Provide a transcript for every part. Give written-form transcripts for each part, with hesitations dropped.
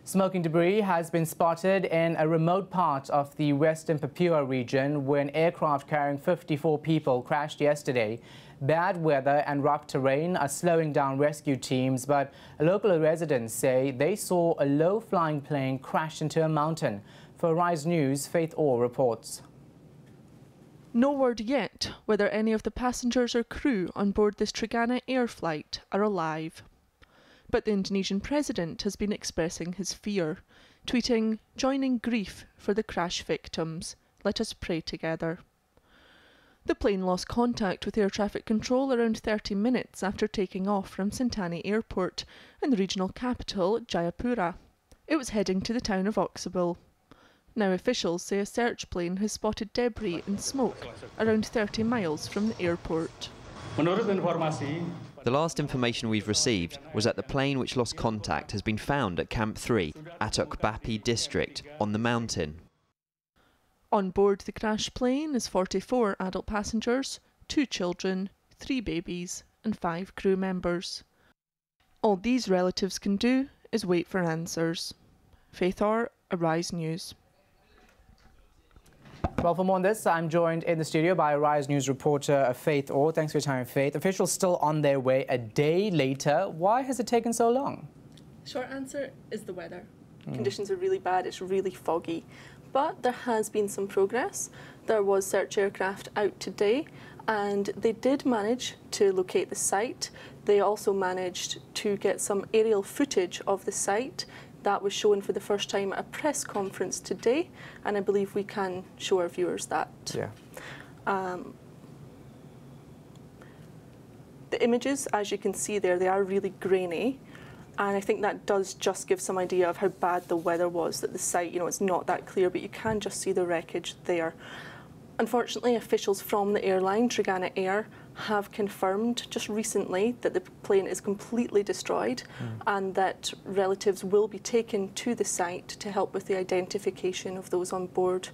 Smoking debris has been spotted in a remote part of the western Papua region where an aircraft carrying 54 people crashed yesterday. Bad weather and rough terrain are slowing down rescue teams, but local residents say they saw a low-flying plane crash into a mountain. For Rise News, Faith Orr reports. No word yet whether any of the passengers or crew on board this Trigana Air flight are alive. But the Indonesian president has been expressing his fear, tweeting, "Joining grief for the crash victims. Let us pray together." The plane lost contact with air traffic control around 30 minutes after taking off from Sentani Airport in the regional capital, Jayapura. It was heading to the town of Oxabil. Now officials say a search plane has spotted debris and smoke around 30 miles from the airport. The last information we've received was that the plane which lost contact has been found at Camp 3, Atok Bapi district, on the mountain. On board the crash plane is 44 adult passengers, 2 children, 3 babies and 5 crew members. All these relatives can do is wait for answers. Faith Orr, Arise News. Well, for more on this, I'm joined in the studio by Rise News reporter Faith Orr. Thanks for your time, Faith. Officials still on their way a day later. Why has it taken so long? Short answer is the weather. Conditions are really bad, it's really foggy. But there has been some progress. There was search aircraft out today and they did manage to locate the site. They also managed to get some aerial footage of the site. That was shown for the first time at a press conference today, and I believe we can show our viewers that. Yeah. The images, as you can see there, they are really grainy, and I think that does just give some idea of how bad the weather was, that the site, it's not that clear, but you can just see the wreckage there. Unfortunately, officials from the airline, Trigana Air, have confirmed just recently that the plane is completely destroyed and that relatives will be taken to the site to help with the identification of those on board.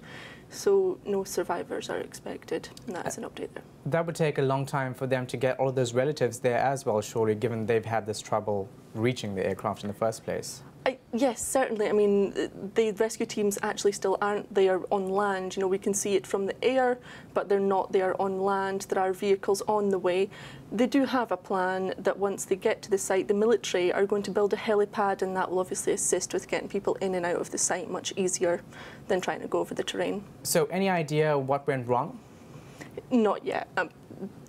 So no survivors are expected, and that is an update there. That would take a long time for them to get all of those relatives there as well, surely, given they've had this trouble reaching the aircraft in the first place. Yes, certainly. I mean, the rescue teams actually still aren't there on land. We can see it from the air, but they're not there on land. There are vehicles on the way. They do have a plan that once they get to the site, the military are going to build a helipad, and that will obviously assist with getting people in and out of the site much easier than trying to go over the terrain. So any idea what went wrong? Not yet.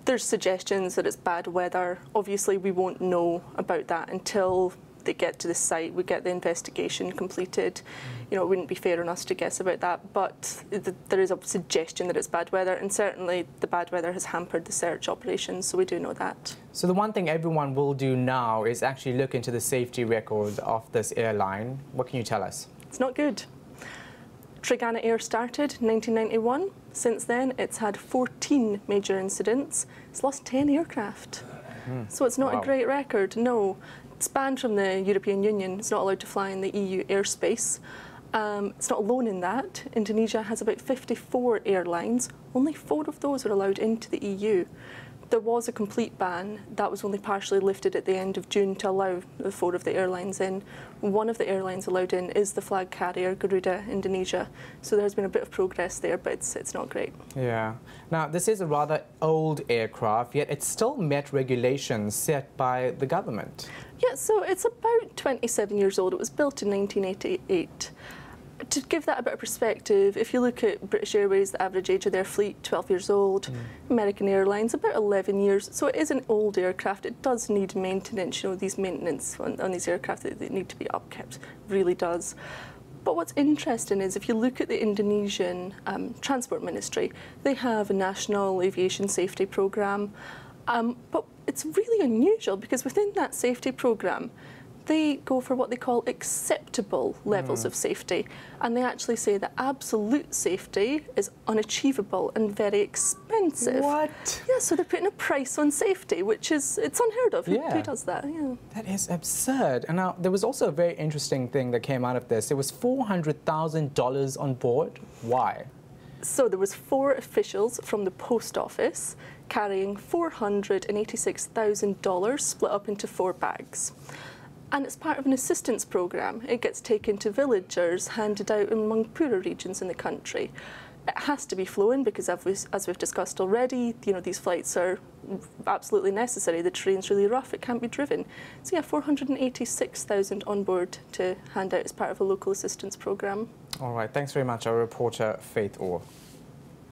There's suggestions that it's bad weather. Obviously, we won't know about that until they get to the site, we get the investigation completed. It wouldn't be fair on us to guess about that, but there is a suggestion that it's bad weather, and certainly the bad weather has hampered the search operations, so we do know that. So the one thing everyone will do now is actually look into the safety record of this airline. What can you tell us? It's not good. Trigana Air started in 1991. Since then, it's had 14 major incidents. It's lost 10 aircraft. So it's not a great record, no. It's banned from the European Union. It's not allowed to fly in the EU airspace. It's not alone in that. Indonesia has about 54 airlines. Only 4 of those are allowed into the EU. There was a complete ban. That was only partially lifted at the end of June to allow the 4 of the airlines in. One of the airlines allowed in is the flag carrier, Garuda Indonesia. So there has been a bit of progress there, but it's not great. Yeah. Now, this is a rather old aircraft, yet it still met regulations set by the government. Yeah, so it's about 27 years old. It was built in 1988. To give that a bit of perspective, if you look at British Airways, the average age of their fleet, 12 years old. American Airlines, about 11 years. So it is an old aircraft. It does need maintenance. These maintenance on these aircraft, they need to be upkept. Really does. But what's interesting is if you look at the Indonesian Transport Ministry, they have a national aviation safety programme. But it's really unusual because within that safety programme, they go for what they call acceptable levels of safety, and they actually say that absolute safety is unachievable and very expensive. What? Yeah, so they're putting a price on safety, which is, it's unheard of. Yeah. Who does that? Yeah. That is absurd. And now, there was also a very interesting thing that came out of this. It was $400,000 on board. Why? So there was 4 officials from the post office carrying $486,000 split up into 4 bags. And it's part of an assistance programme. It gets taken to villagers, handed out among poorer regions in the country. It has to be flown because, as we've discussed already, these flights are absolutely necessary. The terrain's really rough, it can't be driven. So yeah, 486,000 on board to hand out as part of a local assistance programme. All right, thanks very much, our reporter Faith Orr.